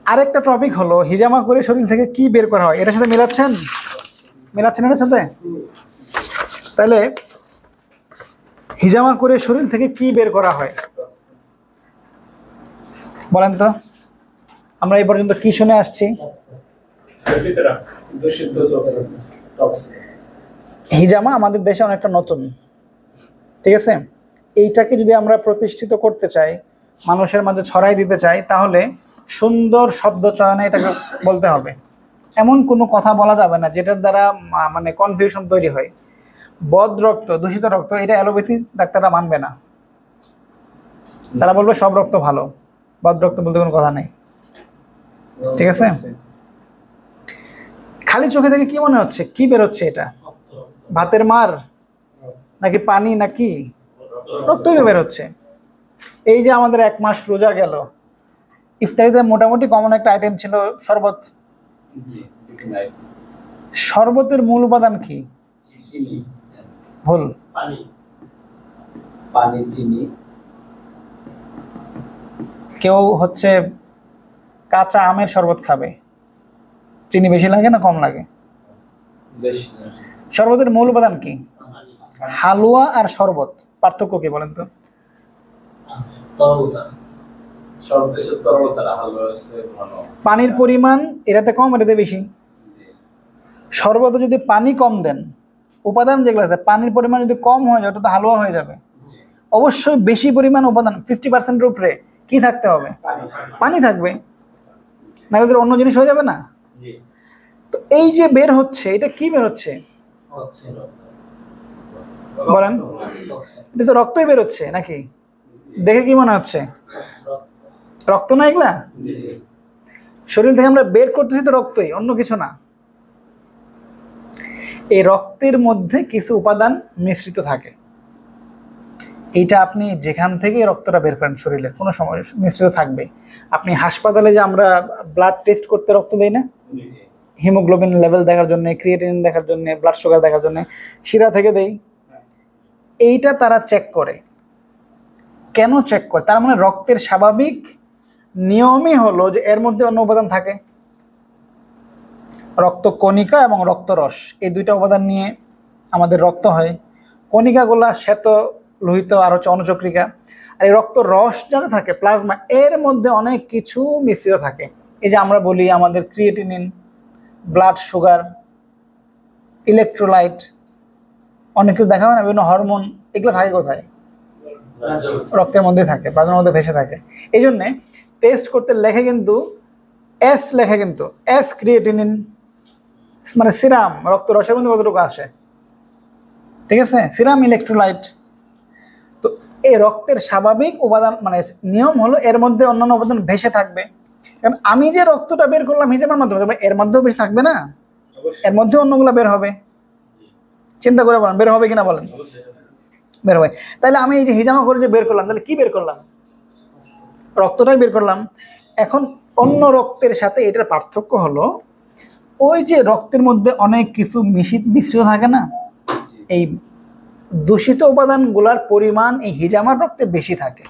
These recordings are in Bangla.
আরেকটা টপিক হলো হিজামা করে শরীর থেকে কি বের করা হয়, এটার সাথে মিলাচ্ছেন এটার সাথে? তাহলে হিজামা করে শরীর থেকে কি বের করা হয় বলেন তো? আমরা এই পর্যন্ত কি শুনে আসছি? হিজামা আমাদের দেশে অনেকটা নতুন, ঠিক আছে? এইটাকে যদি আমরা প্রতিষ্ঠিত করতে চাই, মানুষের মাঝে ছড়াই দিতে চাই, তাহলে সুন্দর শব্দ চয়নে এটাকে বলতে হবে। এমন কোনো কথা বলা যাবে না যেটার দ্বারা মানে কনফিউশন তৈরি হয়। বদ রক্ত, দূষিত রক্ত, এটা অ্যালোপ্যাথি ডাক্তাররা মানবে না। তারা বলবে সব রক্ত ভালো, বদ রক্ত বলতে কোনো কথা নেই, ঠিক আছে? খালি চোখে থেকে কি মনে হচ্ছে, কি বেরোচ্ছে এটা? ভাতের মার নাকি পানি নাকি রক্তই তো বেরোচ্ছে। এই যে আমাদের 1 মাস রোজা গেল, ইফতারিতে মোটামুটি কমন একটা আইটেম ছিল শরবত। শরবতের মূল উপাদান কি? ভুল। পানি, চিনি। কেউ হচ্ছে কাঁচা আমের শরবত খাবে, চিনি বেশি লাগে না কম লাগে? শরবতের মূল উপাদান কি? হালুয়া আর শরবত পার্থক্য কি বলেন তো? পানির পরিমাণ এটাতে কম, এটাতে বেশি। শরবতে যদি পানি কম দেন, উপাদান যেগুলো আছে পানির পরিমাণ যদি কম হয়ে যায়, ওটা তো হালুয়া হয়ে যাবে। অবশ্যই বেশি পরিমাণ উপাদান 50%-এর উপরে কি থাকতে হবে? পানি থাকবে, না হলে অন্য জিনিস হয়ে যাবে না? তো এই যে বের হচ্ছে, এটা কি বের হচ্ছে বলেন? এটা তো রক্তই বের হচ্ছে নাকি? দেখে কি মনে হচ্ছে রক্ত না এগুলা? শরীর থেকে আমরা বের করতেছি তো রক্তই, অন্য কিছু না। এই রক্তের মধ্যে কিছু উপাদান মিশ্রিত থাকে। এইটা আপনি যেখান থেকে রক্তটা বের করেন শরীরের কোনো সময় মিশ্রিত থাকবে। আপনি হাসপাতালে যে আমরা ব্লাড টেস্ট করতে রক্ত দেই না, হিমোগ্লোবিন লেভেল দেখার জন্য, ক্রিয়েটিনিন দেখার জন্য, ব্লাড সুগার দেখার জন্য, শিরা থেকে দেই। এইটা তারা চেক করে। কেন চেক করে? তার মানে রক্তের স্বাভাবিক নিয়মই হলো যে এর মধ্যে অন্য উপাদান থাকে। রক্ত কণিকা এবং রক্তরস, এই দুইটা উপাদান নিয়ে আমাদের রক্ত হয়। কণিকাগুলা শ্বেত লোহিত আর হচ্ছে অনুচক্রিকা, আর এই রক্ত রস যাতে থাকে প্লাজমা, এর মধ্যে অনেক কিছু মিশ্রিত থাকে। এই যে আমরা বলি আমাদের ক্রিয়েটিনিন, ব্লাড সুগার, ইলেকট্রোলাইট, অনেক কিছু দেখা হয় না, বিভিন্ন হরমোন, এগুলো থাকে কোথায়? রক্তের মধ্যে থাকে, প্লাজমার মধ্যে ভেসে থাকে। এই জন্যে টেস্ট করতে লেখে কিন্তু এস লেখে, কিন্তু এস ক্রিয়েটিনিন মানে সিরাম, রক্ত রসের মধ্যে কতটুকু আসে, ঠিক আছে? Serum electrolyte. তো এই রক্তের স্বাভাবিক উপাদান মানে নিয়ম হলো এর মধ্যে অন্যান্য উপাদান ভেসে থাকবে। কারণ আমি যে রক্তটা বের করলাম হিজামার মাধ্যমে, এর মধ্যেও বেশি থাকবে না, এর মধ্যে অন্যগুলো বের হবে। চিন্তা করে বলেন বের হবে কিনা বলেন? বের হবে। তাহলে আমি এই যে হিজামা করে যে বের করলাম, তাহলে কি বের করলাম? রক্তটাই বের করলাম। এখন অন্য রক্তের সাথে এটার পার্থক্য হলো, ওই যে রক্তের মধ্যে অনেক কিছু মিশ্রিত থাকে না, এই দূষিত উপাদানগুলার পরিমাণ এই হিজামার রক্তে বেশি থাকে।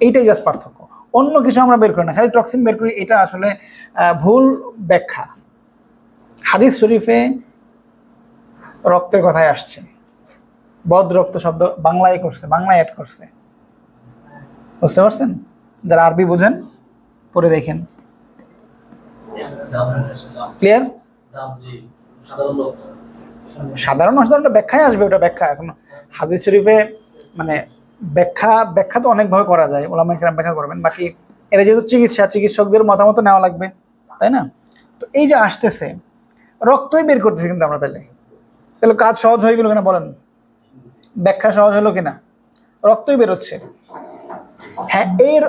এইটাই জাস্ট পার্থক্য, অন্য কিছু আমরা বের করি না, খালি টক্সিন বের করি। এটা আসলে ভুল ব্যাখ্যা। হাদিস শরীফে রক্তের কথায় আসছে, বদ রক্ত শব্দ বাংলায় করছে, বাংলায় অ্যাড করছে। বুঝতে পারছেন? যারা আরবি বুঝেন পড়ে দেখেন। ক্লিয়ার? সাধারণ অসাধারণটা ব্যাখ্যায় আসবে, ওটা ব্যাখ্যা। এখন হাদিস শরীফে মানে ব্যাখ্যা তো অনেকভাবে করা যায়, ওলামায়ে কেরাম ব্যাখ্যা করবেন। বাকি এটা যেহেতু চিকিৎসকদের মতামত নেওয়া লাগবে, তাই না? তো এই যে আসতেছে রক্তই বের করতেছি কিন্তু আমরা, তাহলে কাজ সহজ হয়ে গেল কিনা বলেন? ব্যাখ্যা সহজ হলো কিনা? রক্তই বেরোচ্ছে। হ্যাঁ, এর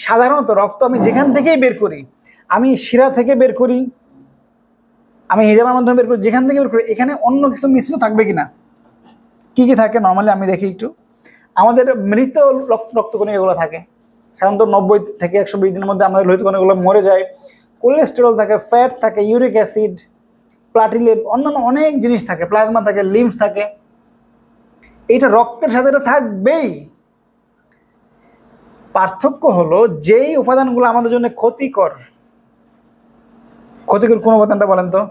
সাধারণত রক্ত আমি যেখান থেকেই বের করি, আমি শিরা থেকে বের করি, আমি হিজামার মাধ্যমে বের করি, যেখান থেকে বের করি, এখানে অন্য কিছু মিশ্রিত থাকবে কিনা? কি কি থাকে নর্মালি আমি দেখি একটু। আমাদের মৃত রক্তকণিকাগুলো থাকে সাধারণত 90 থেকে 120 দিনের মধ্যে আমাদের লোহিত কণিকাগুলো মরে যায়। কোলেস্টেরল থাকে, ফ্যাট থাকে, ইউরিক অ্যাসিড, প্লাটিলেট, অন্যান্য অনেক জিনিস থাকে, প্লাজমা থাকে, লিম্ফ থাকে। এইটা রক্তের সাথে থাকবেই। পার্থক্য হলো যেই উপাদানগুলো আমাদের জন্য ক্ষতিকর কোন উপাদানটা বলেন তো?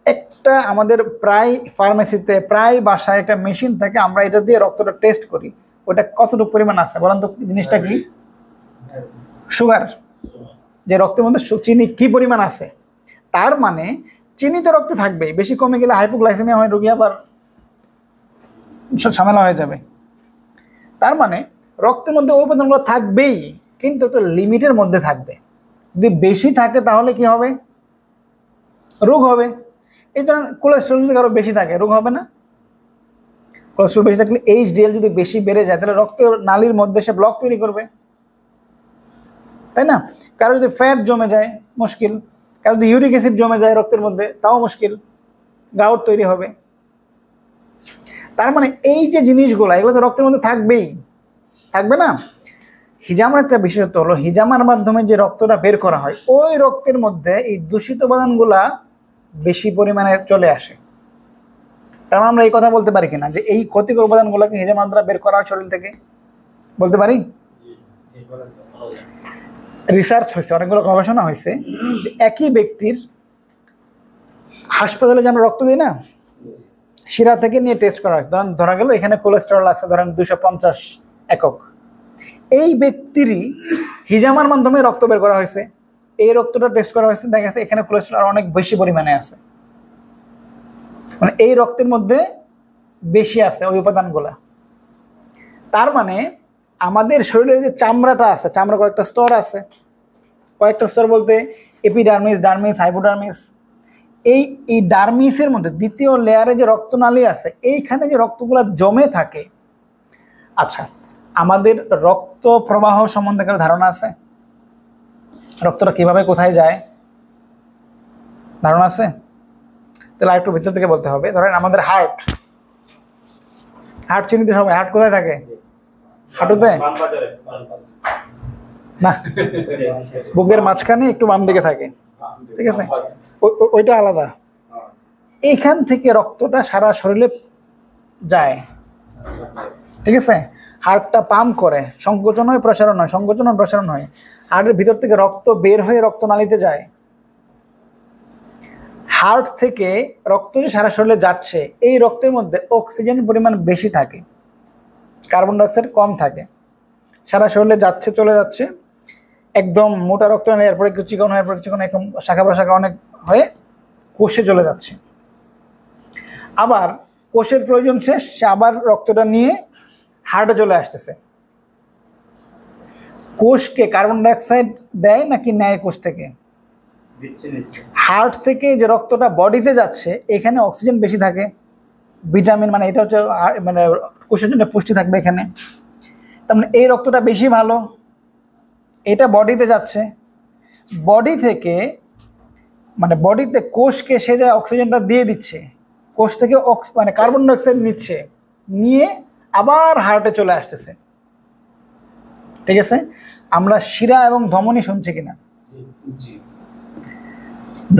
একটা আমাদের প্রায় ফার্মেসিতে প্রায় বাসায় একটা মেশিন থাকে, আমরা এটা দিয়ে রক্তটা টেস্ট করি, ওটা কতটুকু পরিমাণ আছে বলেন তো? জিনিসটা কি? সুগার। যে রক্তের মধ্যে চিনি কি পরিমাণ আছে, তার মানে চিনি তো রক্তে থাকবেই, বেশি কমে গেলে হাইপোগ্লাইসেমিয়া হয়, রোগী আবার ঝামেলা হয়ে যাবে। তার মানে রক্তের মধ্যে ওই উপাদানগুলো থাকবেই, কিন্তু একটা লিমিটের মধ্যে থাকবে। যদি বেশি থাকে তাহলে কি হবে? রোগ হবে। এই ধরেন কোলেস্ট্রল যদি কারো বেশি থাকে, রোগ হবে না? কোলেস্ট্রল বেশি থাকলে এইচডিএল যদি বেশি বেড়ে যায়, তাহলে রক্তের নালীর মধ্যে সে ব্লক তৈরি করবে, তাই না? কারো যদি ফ্যাট জমে যায় মুশকিল, কারো যদি ইউরিক অ্যাসিড জমে যায় রক্তের মধ্যে, তাও মুশকিল, গাউট তৈরি হবে। তার মানে এই যে জিনিসগুলো, এগুলো তো রক্তের মধ্যে থাকবেই, থাকবে না? হিজামার একটা বিশেষত্ব হলো, হিজামার মাধ্যমে যে রক্তটা বের করা হয়, ওই রক্তের মধ্যে এই দূষিত উপাদানগুলা বেশি পরিমাণে চলে আসে। তার মানে আমরা এই কথা বলতে পারি কিনা যে এই ক্ষতিকর উপাদানগুলোকে হিজামার দ্বারা বের করা হয় শরীর থেকে? বলতে পারি। রিসার্চ হয়েছে, অনেকগুলো গবেষণা হয়েছে যে একই ব্যক্তির হাসপাতালে যে আমরা রক্ত দিই না, শিরা থেকে নিয়ে টেস্ট করা হয়েছে, ধরা গেল এখানে কোলেস্টেরল আছে ধরেন 250 একক। এই ব্যক্তিরই হিজামার মাধ্যমে রক্ত বের করা হয়েছে, এই রক্তটা টেস্ট করা হয়েছে, দেখা গেছে এখানে কোলেস্টেরল অনেক বেশি পরিমাণে আছে, মানে এই রক্তের মধ্যে বেশি আছে ওই উপাদানগুলা। তার মানে আমাদের শরীরের যে চামড়াটা আছে, চামড়া কয়েকটা স্তর আছে, কয়েকটা স্তর বলতে এপিডার্মিস, ডার্মিস, হাইপোডার্মিস। এই ডার্মিসের মধ্যে দ্বিতীয় লেয়ারে যে রক্তনালী আছে, এইখানে যে রক্তগুলো জমে থাকে। আচ্ছা, আমাদের রক্ত প্রবাহ সম্বন্ধে কারো ধারণা আছে? রক্তটা কিভাবে কোথায় যায় ধারণা আছে? তাহলে একটু ভিতর থেকে বলতে হবে। ধরেন আমাদের হার্ট চিনিতে সবাই, হার্ট কোথায় থাকে? হাঁটুতে না, বুকের মাঝখানে একটু বাম দিকে থাকে, ঠিক আছে? ওইটা আলাদা। এইখান থেকে রক্তটা সারা শরীরে যায়, ঠিক আছে? হার্টটা পাম্প করে, সংকোচন হয় প্রসারণ হয়, সংকোচন হয় প্রসারণ হয়, হার্টের ভিতর থেকে রক্ত বের হয়ে রক্তনালীতে যায়। হার্ট থেকে রক্ত যে সারা শরীরে যাচ্ছে, এই রক্তের মধ্যে অক্সিজেন পরিমাণ বেশি থাকে, কার্বন ডাইঅক্সাইড কম থাকে। সারা শরীরে যাচ্ছে, চলে যাচ্ছে, একদম মোটা রক্ত নেই, এরপরে একটু চিকন হয়, এরপরে চিকন, একদম শাখা প্রশাখা অনেক হয়ে কোষে চলে যাচ্ছে। আবার কোষের প্রয়োজন শেষ, সে আবার রক্তটা নিয়ে হার্টে চলে আসতেছে। কোষকে কার্বন ডাইঅক্সাইড দেয় নাকি নেয় কোষ থেকে? হার্ট থেকে যে রক্তটা বডিতে যাচ্ছে, এখানে অক্সিজেন বেশি থাকে, ভিটামিন, মানে এটা হচ্ছে মানে কোষের জন্য পুষ্টি থাকবে এখানে। তার মানে এই রক্তটা বেশি ভালো, এটা বডিতে যাচ্ছে, বডি থেকে মানে বডিতে কোষকে সে যা অক্সিজেনটা দিয়ে দিচ্ছে, কোষ থেকে মানে কার্বন ডাইঅক্সাইড নিচ্ছে, নিয়ে আবার হার্টে চলে আসতেছে, ঠিক আছে? আমরা শিরা এবং ধমনী শুনছি কিনা?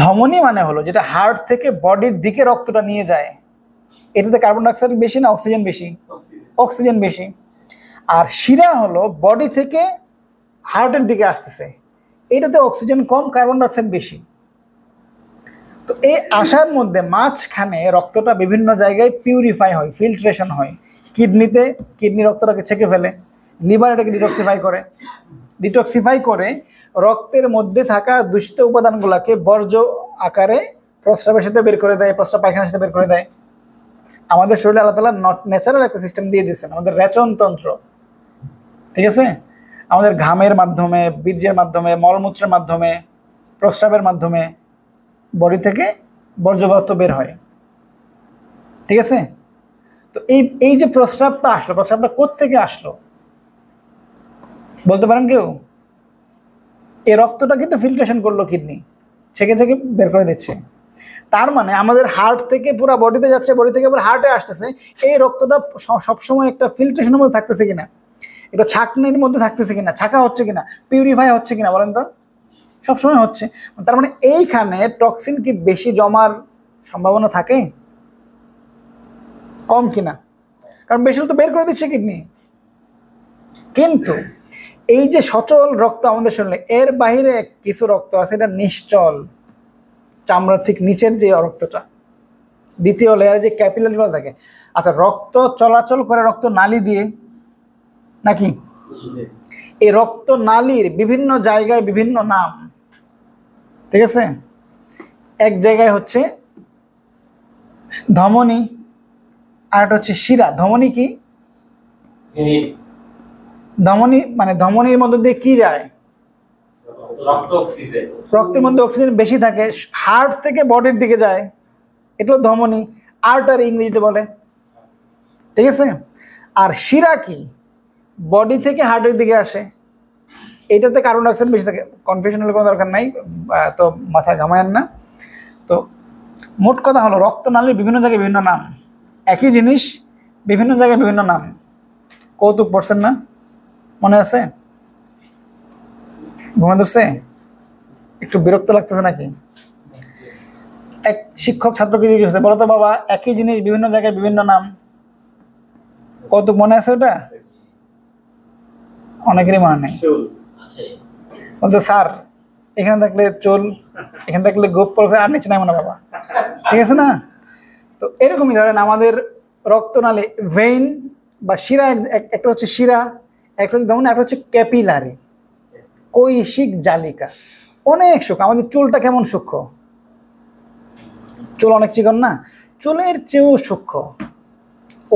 ধমনী মানে হলো যেটা হার্ট থেকে বডির দিকে রক্তটা নিয়ে যায়, এটাতে কার্বন ডাইঅক্সাইড বেশি না অক্সিজেন বেশি? অক্সিজেন বেশি। আর শিরা হলো বডি থেকে হার্টের দিকে আসতেছে, এটাতে অক্সিজেন কম, কার্বন ডাইঅক্সাইড বেশি। তো এই আসার মধ্যে মাঝখানে রক্তটা বিভিন্ন জায়গায় পিউরিফাই হয়, ফিল্ট্রেশন হয়। কিডনিতে কিডনি রক্তটাকে ছেঁকে ফেলে, লিভার এটাকে ডিটক্সিফাই করে রক্তের মধ্যে থাকা দূষিত উপাদানগুলোকে বর্জ্য আকারে প্রস্রাবের সাথে বের করে দেয়, প্রস্রাব পায়খানার সাথে বের করে দেয়। আমাদের শরীরে আল্লাহ তাআলা ন্যাচারাল একটা সিস্টেম দিয়ে দিয়েছেন, আমাদের রেচনতন্ত্র, ঠিক আছে? আমাদের ঘামের মাধ্যমে, বীর্যের মাধ্যমে, মলমূত্রের মাধ্যমে, প্রস্রাবের মাধ্যমে বডি থেকে বর্জ্য পদার্থ বের হয়, ঠিক আছে? তো এই যে প্রস্রাবটা আসলো, প্রস্রাবটা কোত্থেকে আসলো বলতে পারেন কেউ? এই রক্তটা কিন্তু ফিল্ট্রেশন করলো কিডনি, ছেঁকে ছেঁকে বের করে দিচ্ছে। তার মানে আমাদের হার্ট থেকে পুরো বডিতে যাচ্ছে, বডি থেকে আবার হার্টে আসতেছে। এই রক্তটা সবসময় একটা ফিল্ট্রেশনের মধ্যে থাকতেছে কিনা, এটা ছাঁকনির মধ্যে থাকতেছে কিনা, ছাঁকা হচ্ছে কিনা, পিউরিফাই হচ্ছে কিনা বলেন তো? সবসময় হচ্ছে। তার মানে এইখানে টক্সিন কি বেশি জমার সম্ভাবনা থাকে, কম কিনা? কারণ বেশি তো বের করে দিচ্ছে কিডনি। কিন্তু এই যে সচল রক্ত আমাদের শরীরে, এর বাইরে কিছু রক্ত আছে এটা নিশ্চল, চামড়ার ঠিক নিচের যে রক্তটা, দ্বিতীয় লেয়ারে যে ক্যাপিলারিগুলো থাকে। আচ্ছা, রক্ত চলাচল করে রক্ত নালী দিয়ে নাকি? এই রক্ত নালীর বিভিন্ন জায়গায় বিভিন্ন নাম, ঠিক আছে? এক জায়গায় হচ্ছে ধমনী, আর একটা হচ্ছে শিরা। ধমনী কি? ধমনী মানে ধমনীর মধ্যে দিয়ে কি যায়? রক্তের মধ্যে অক্সিজেন বেশি থাকে, হার্ট থেকে বডির দিকে যায়, এটা হলো ধমনী, আর্টারি ইংরেজিতে বলে, ঠিক আছে? আর শিরা কি? বডি থেকে হার্টের দিকে আসে, এইটাতে কার্বন ডাইঅক্সাইড বেশি থাকে। কনফিউশনের কোনো দরকার নাই, তো মাথা ঘামায়েন না। তো মোট কথা হলো রক্তনালীর বিভিন্ন জায়গায় বিভিন্ন নাম, একই জিনিস বিভিন্ন জায়গায় বিভিন্ন নাম। কৌতুক পড়ছেন না? মনে আছে? ঘুমা ধরছে? একটু বিরক্ত লাগতেছে নাকি? এক শিক্ষক ছাত্রকে জিজ্ঞেস করছে, বলো তো বাবা, একই জিনিস বিভিন্ন জায়গায় বিভিন্ন নাম, কৌতুক মনে আছে ওটা? অনেকেরই মনে নেই। বলছে স্যার, এখানে থাকলে চুল, এখানে থাকলে গোফ পড়ছে, আর নিচে নাই মনে বাবা, ঠিক আছে না? তো এরকমই ধরেন আমাদের রক্তনালী, ভেইন বা শিরা, একটা হচ্ছে শিরা, একটা হচ্ছে ধমনী, একটা হচ্ছে ক্যাপিলারি, কৈশিক জালিকা। অনেক সূক্ষ্ম। আমাদের চুলটা কেমন সূক্ষ্ম? চুল অনেক চিকন না? চুলের চেয়েও সূক্ষ্ম,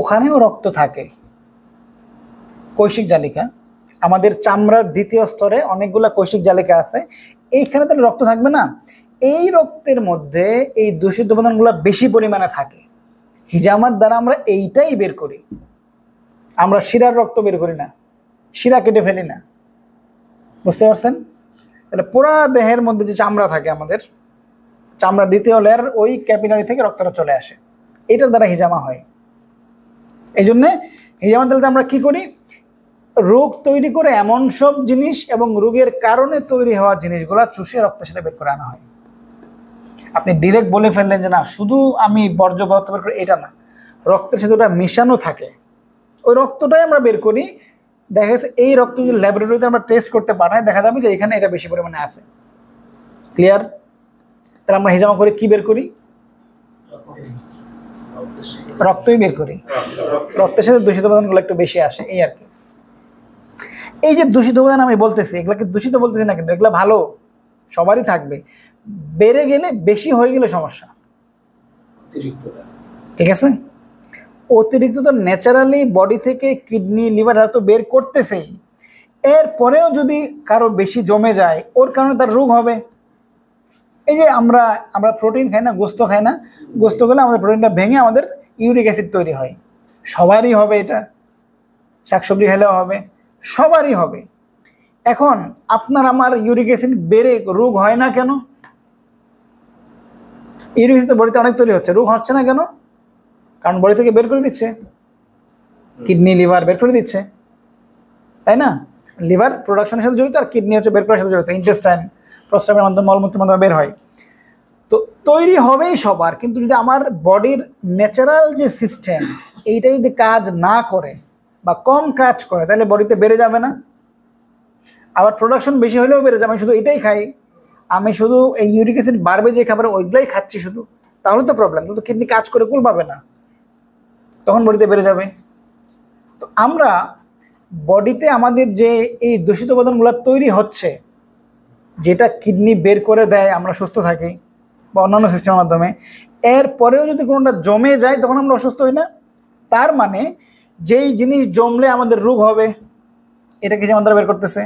ওখানেও রক্ত থাকে, কৈশিক জালিকা। আমাদের চামড়ার দ্বিতীয় স্তরে অনেকগুলা কৈশিক জালিকা আছে, এইখানে তাহলে রক্ত থাকবে না? এই রক্তের মধ্যে এই দূষিত উপাদানগুলো বেশি পরিমাণে থাকে। হিজামার দ্বারা আমরা এইটাই বের করি, আমরা শিরার রক্ত বের করি না, শিরা কেটে ফেলি না, বুঝতে পারছেন? তাহলে পুরা দেহের মধ্যে যে চামড়া থাকে, আমাদের চামড়ার দ্বিতীয় লেয়ার, ওই ক্যাপিলারি থেকে রক্তটা চলে আসে, এটার দ্বারা হিজামা হয়। এই জন্যে হিজামার দ্বারা আমরা কি করি? রোগ তৈরি করে এমন সব জিনিস এবং রোগের কারণে তৈরি হওয়া জিনিসগুলো চুষে রক্তের সাথে বের করে আনা হয়। আপনি ডিরেক্ট বলে ফেললেন যে না শুধু আমি বর্জ্য পদার্থ বের করি, এটা না, রক্তের সাথে ওটা মিশানো থাকে, ওই রক্তটাই আমরা বের করি। দেখা যাচ্ছে এই রক্ত যদি ল্যাবরেটরিতে আমরা টেস্ট করতে পাঠাই, দেখা যাবে যে এখানে এটা বেশি পরিমাণে আছে। ক্লিয়ার? তাহলে আমরা হিজামা করে কি বের করি? রক্তই বের করি, রক্তের সাথে দূষিত উপাদানগুলো একটু বেশি আসে, এই আর কি। এই যে দূষিত উপাদান আমি বলতেছি, এগুলাকে দূষিত বলতেছি না, কিন্তু এগুলো ভালো, সবারই থাকবে। বেড়ে গেলে, বেশি হয়ে গেলে সমস্যা, ঠিক আছে? অতিরিক্ত তো ন্যাচারালি বডি থেকে কিডনি, লিভার তো বের করতেছেই, এরপরেও যদি কারো বেশি জমে যায়, ওর কারণে তার রোগ হবে। এই যে আমরা প্রোটিন খাই না, গোস্ত খাই না, গোস্ত খেলে আমাদের প্রোটিনটা ভেঙে আমাদের ইউরিক অ্যাসিড তৈরি হয়, সবারই হবে এটা, শাকসবজি খেলেও হবে, সবারই হবে। এখন আপনার আমার ইউরিক অ্যাসিড বেড়ে রোগ হয় না কেন? ইউরিক অ্যাসিড তো বডিতে অনেক তৈরি হচ্ছে, রোগ হচ্ছে না কেন? কারণ বডি থেকে বের করে দিচ্ছে, কিডনি, লিভার বের করে দিচ্ছে, তাই না? লিভার প্রোডাকশনের সাথে জড়িত, আর কিডনি হচ্ছে বের করার সাথে জড়িত, ইন্টেস্টাইন, প্রস্রাবের মাধ্যমে, মলমূত্রের মাধ্যমে বের হয়। তো তৈরি হবেই সবার, কিন্তু যদি আমার বডির ন্যাচারাল যে সিস্টেম এইটা যদি কাজ না করে বা কম কাজ করে, তাহলে বডিতে বেড়ে যাবে না? আবার প্রোডাকশন বেশি হলেও বেড়ে যাবে। আমি শুধু এটাই খাই, আমি শুধু এই ইউরিক অ্যাসিড বাড়বে যে খাবারে, ওইগুলাই খাচ্ছি শুধু, তাহলে তো প্রবলেম, কিন্তু কিডনি কাজ করে কুল পাবে না, তখন বডিতে বেড়ে যাবে। তো আমরা বডিতে আমাদের যে এই দূষিত উপাদানগুলো তৈরি হচ্ছে, যেটা কিডনি বের করে দেয়, আমরা সুস্থ থাকি, বা অন্যান্য সিস্টেমের মাধ্যমে, এরপরেও যদি কোনোটা জমে যায়, তখন আমরা অসুস্থ হই না? তার মানে যেই জিনিস জমলে আমাদের রোগ হবে, এটা কিছু আমাদের বের করতেছে।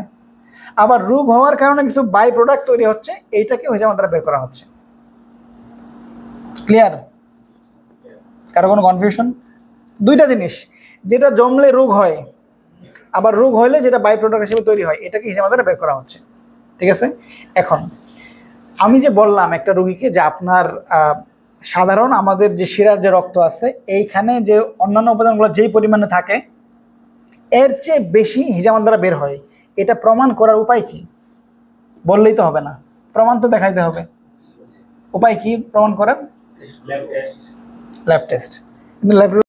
আবার রোগ হওয়ার কারণে কিছু বাই প্রোডাক্ট তৈরি হচ্ছে, এইটাকে হয়ে আমাদের বের করা হচ্ছে। ক্লিয়ার? কারো কোনো কনফিউশন? দুইটা জিনিস, যেটা জমলে রোগ হয়, আবার রোগ হলে যেটা বাই প্রোডাক্ট হিসেবে তৈরি হয়, এটাকে হিসেবে আমাদের বের করা হচ্ছে, ঠিক আছে? এখন আমি যে বললাম একটা রোগীকে যে আপনার সাধারণ আমাদের যে শিরার যে রক্ত আছে, এইখানে যে অন্যান্য উপাদানগুলো যেই পরিমাণে থাকে, এর চেয়ে বেশি হিজামার দ্বারা বের হয়, এটা প্রমাণ করার উপায় কি? বললেই তো হবে না, প্রমাণ তো দেখাইতে হবে। উপায় কি প্রমাণ করার? Lab test. কিন্তু ল্যাব